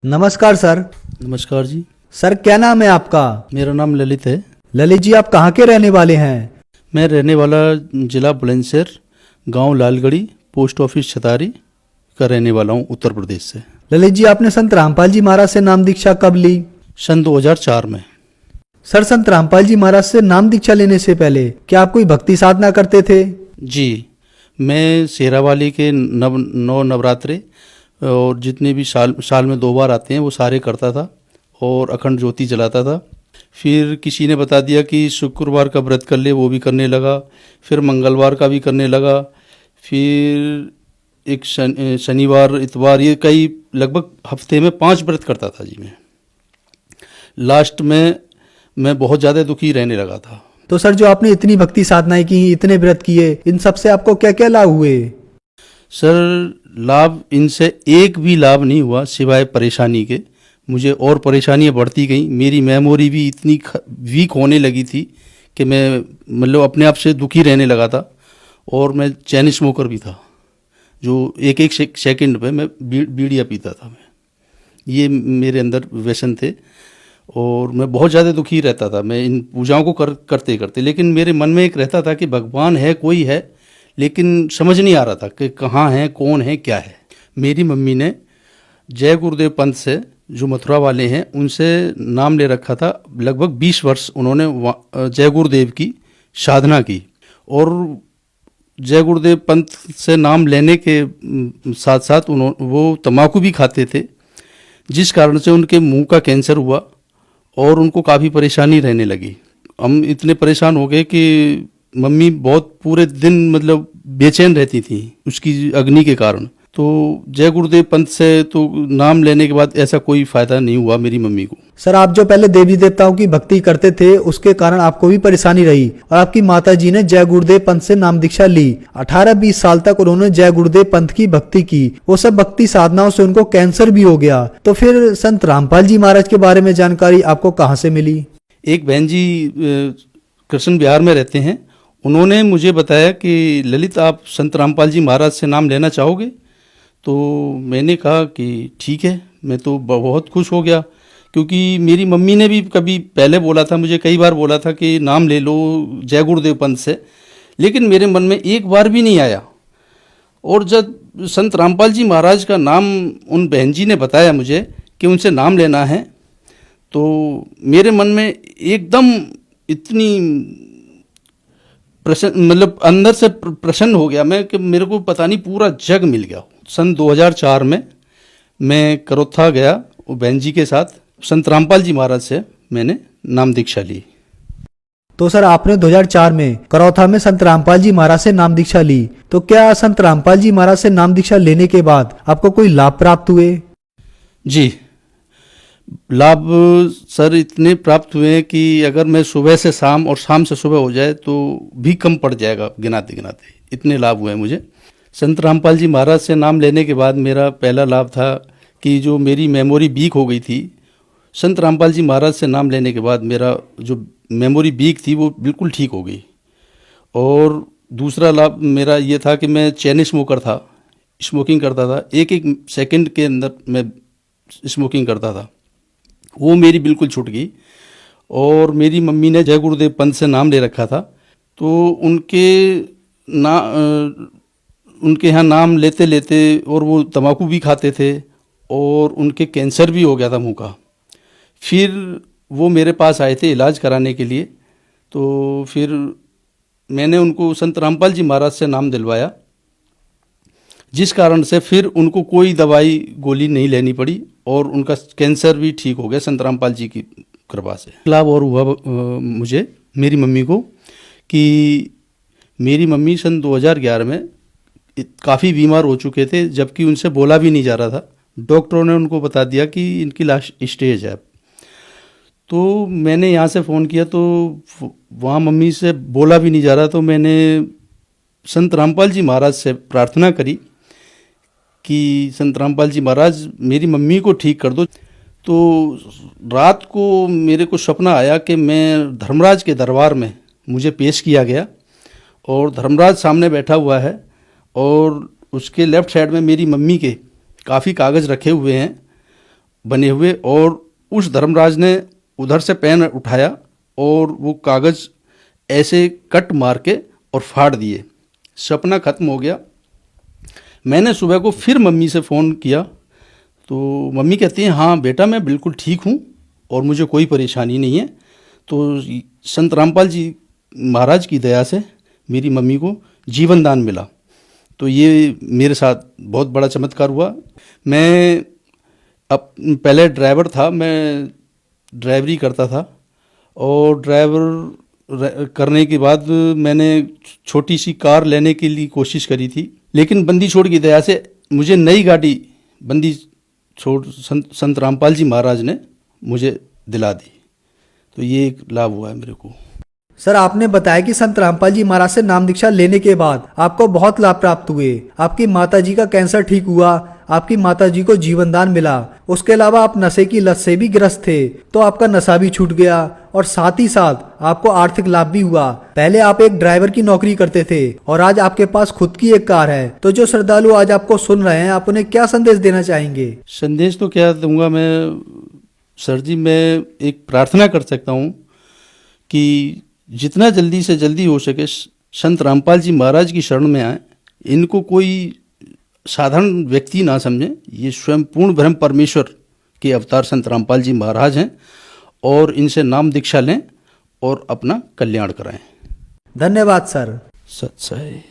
नमस्कार सर। नमस्कार जी। सर क्या नाम है आपका? मेरा नाम ललित है। ललित जी, आप कहाँ के रहने वाले हैं? मैं रहने वाला जिला बुलंदशहर, गांव लालगढ़ी, पोस्ट ऑफिस छतारी का रहने वाला हूं, उत्तर प्रदेश से। ललित जी, आपने संत रामपाल जी महाराज से नाम दीक्षा कब ली? सन 2004 में। सर, संत रामपाल जी महाराज से नाम दीक्षा लेने से पहले क्या आप कोई भक्ति साधना करते थे? जी, मैं शेरावाली के नौ नवरात्रे और जितने भी साल में 2 बार आते हैं वो सारे करता था और अखंड ज्योति जलाता था। फिर किसी ने बता दिया कि शुक्रवार का व्रत कर ले, वो भी करने लगा। फिर मंगलवार का भी करने लगा। फिर एक शनिवार, इतवार, ये कई लगभग हफ्ते में 5 व्रत करता था जी मैं। लास्ट में मैं बहुत ज़्यादा दुखी रहने लगा था। तो सर, जो आपने इतनी भक्ति साधनाएं की, इतने व्रत किए, इन सब से आपको क्या क्या लाभ हुए? सर, लाभ इनसे एक भी लाभ नहीं हुआ सिवाय परेशानी के। मुझे और परेशानियां बढ़ती गई। मेरी मेमोरी भी इतनी वीक होने लगी थी कि मैं मतलब अपने आप से दुखी रहने लगा था। और मैं चैन स्मोकर भी था, जो एक एक सेकंड पे मैं बीड़ियाँ पीता था। मैं ये मेरे अंदर व्यसन थे और मैं बहुत ज़्यादा दुखी रहता था। मैं इन पूजाओं को करते करते, लेकिन मेरे मन में एक रहता था कि भगवान है, कोई है, लेकिन समझ नहीं आ रहा था कि कहाँ है, कौन है, क्या है। मेरी मम्मी ने जय गुरुदेव पंथ से, जो मथुरा वाले हैं, उनसे नाम ले रखा था। लगभग 20 वर्ष उन्होंने जय गुरुदेव की साधना की। और जय गुरुदेव पंथ से नाम लेने के साथ साथ वो तम्बाकू भी खाते थे, जिस कारण से उनके मुंह का कैंसर हुआ और उनको काफ़ी परेशानी रहने लगी। हम इतने परेशान हो गए कि मम्मी बहुत पूरे दिन मतलब बेचैन रहती थी उसकी अग्नि के कारण। तो जय गुरुदेव पंथ से तो नाम लेने के बाद ऐसा कोई फायदा नहीं हुआ मेरी मम्मी को। सर, आप जो पहले देवी देवताओं की भक्ति करते थे, उसके कारण आपको भी परेशानी रही और आपकी माता जी ने जय गुरुदेव पंथ से नाम दीक्षा ली। 18-20 साल तक उन्होंने जय गुरुदेव पंथ की भक्ति की। वो सब भक्ति साधनाओं से उनको कैंसर भी हो गया। तो फिर संत रामपाल जी महाराज के बारे में जानकारी आपको कहाँ से मिली? एक बहन जी कृष्ण बिहार में रहते हैं, उन्होंने मुझे बताया कि ललित, आप संत रामपाल जी महाराज से नाम लेना चाहोगे? तो मैंने कहा कि ठीक है। मैं तो बहुत खुश हो गया, क्योंकि मेरी मम्मी ने भी कभी पहले बोला था, मुझे कई बार बोला था कि नाम ले लो जय गुरुदेव पंथ से, लेकिन मेरे मन में एक बार भी नहीं आया। और जब संत रामपाल जी महाराज का नाम उन बहन जी ने बताया मुझे कि उनसे नाम लेना है, तो मेरे मन में एकदम इतनी प्रसन्न, मतलब अंदर से प्रसन्न हो गया मैं कि मेरे को पता नहीं पूरा जग मिल गया। सन 2004 में मैं करोथा गया बहन जी के साथ। संत रामपाल जी महाराज से मैंने नाम दीक्षा ली। तो सर, आपने 2004 में करौथा में संत रामपाल जी महाराज से नाम दीक्षा ली। तो क्या संत रामपाल जी महाराज से नाम दीक्षा लेने के बाद आपको कोई लाभ प्राप्त हुए? जी, लाभ सर इतने प्राप्त हुए कि अगर मैं सुबह से शाम और शाम से सुबह हो जाए तो भी कम पड़ जाएगा गिनाते गिनाते, इतने लाभ हुए मुझे। संत रामपाल जी महाराज से नाम लेने के बाद मेरा पहला लाभ था कि जो मेरी मेमोरी वीक हो गई थी, संत रामपाल जी महाराज से नाम लेने के बाद मेरा जो मेमोरी वीक थी वो बिल्कुल ठीक हो गई। और दूसरा लाभ मेरा ये था कि मैं चैन स्मोकर था, स्मोकिंग करता था, एक एक सेकंड के अंदर मैं स्मोकिंग करता था, वो मेरी बिल्कुल छूट गई। और मेरी मम्मी ने जय गुरुदेव पंथ से नाम ले रखा था, तो उनके यहाँ नाम लेते लेते, और वो तम्बाकू भी खाते थे और उनके कैंसर भी हो गया था मुंह का। फिर वो मेरे पास आए थे इलाज कराने के लिए। तो फिर मैंने उनको संत रामपाल जी महाराज से नाम दिलवाया, जिस कारण से फिर उनको कोई दवाई गोली नहीं लेनी पड़ी और उनका कैंसर भी ठीक हो गया संत रामपाल जी की कृपा से। लाभ और हुआ मुझे, मेरी मम्मी को, कि मेरी मम्मी सन 2011 में काफ़ी बीमार हो चुके थे, जबकि उनसे बोला भी नहीं जा रहा था। डॉक्टरों ने उनको बता दिया कि इनकी लास्ट स्टेज है। तो मैंने यहाँ से फ़ोन किया तो वहाँ मम्मी से बोला भी नहीं जा रहा, तो मैंने संत रामपाल जी महाराज से प्रार्थना करी कि संत रामपाल जी महाराज मेरी मम्मी को ठीक कर दो। तो रात को मेरे को सपना आया कि मैं धर्मराज के दरबार में मुझे पेश किया गया और धर्मराज सामने बैठा हुआ है और उसके लेफ्ट साइड में मेरी मम्मी के काफ़ी कागज़ रखे हुए हैं बने हुए, और उस धर्मराज ने उधर से पेन उठाया और वो कागज़ ऐसे कट मार के और फाड़ दिए। सपना ख़त्म हो गया। मैंने सुबह को फिर मम्मी से फ़ोन किया तो मम्मी कहती हैं हाँ बेटा मैं बिल्कुल ठीक हूँ और मुझे कोई परेशानी नहीं है। तो संत रामपाल जी महाराज की दया से मेरी मम्मी को जीवन दान मिला। तो ये मेरे साथ बहुत बड़ा चमत्कार हुआ। मैं पहले ड्राइवर था, मैं ड्राइवरी करता था और ड्राइवर करने के बाद मैंने छोटी सी कार लेने के लिए कोशिश करी थी, लेकिन बंदी छोड़ की दया से मुझे नई गाड़ी बंदी छोड़ संत रामपाल जी महाराज ने मुझे दिला दी। तो ये एक लाभ हुआ है मेरे को। सर, आपने बताया कि संत रामपाल जी महाराज से नाम दीक्षा लेने के बाद आपको बहुत लाभ प्राप्त हुए। आपकी माताजी का कैंसर ठीक हुआ, आपकी माताजी को जीवन दान मिला। उसके अलावा आप नशे की लत से भी ग्रस्त थे तो आपका नशा भी छूट गया और साथ ही साथ आपको आर्थिक लाभ भी हुआ। पहले आप एक ड्राइवर की नौकरी करते थे और आज आपके पास खुद की एक कार है। तो जो श्रद्धालु आज आपको सुन रहे हैं, आप उन्हें क्या संदेश देना चाहेंगे? संदेश तो क्या दूंगा मैं सर जी, मैं एक प्रार्थना कर सकता हूँ कि जितना जल्दी से जल्दी हो सके संत रामपाल जी महाराज की शरण में आए। इनको कोई साधारण व्यक्ति ना समझें, ये स्वयं पूर्ण ब्रह्म परमेश्वर के अवतार संत रामपाल जी महाराज हैं और इनसे नाम दीक्षा लें और अपना कल्याण कराएं। धन्यवाद सर। सत्सय।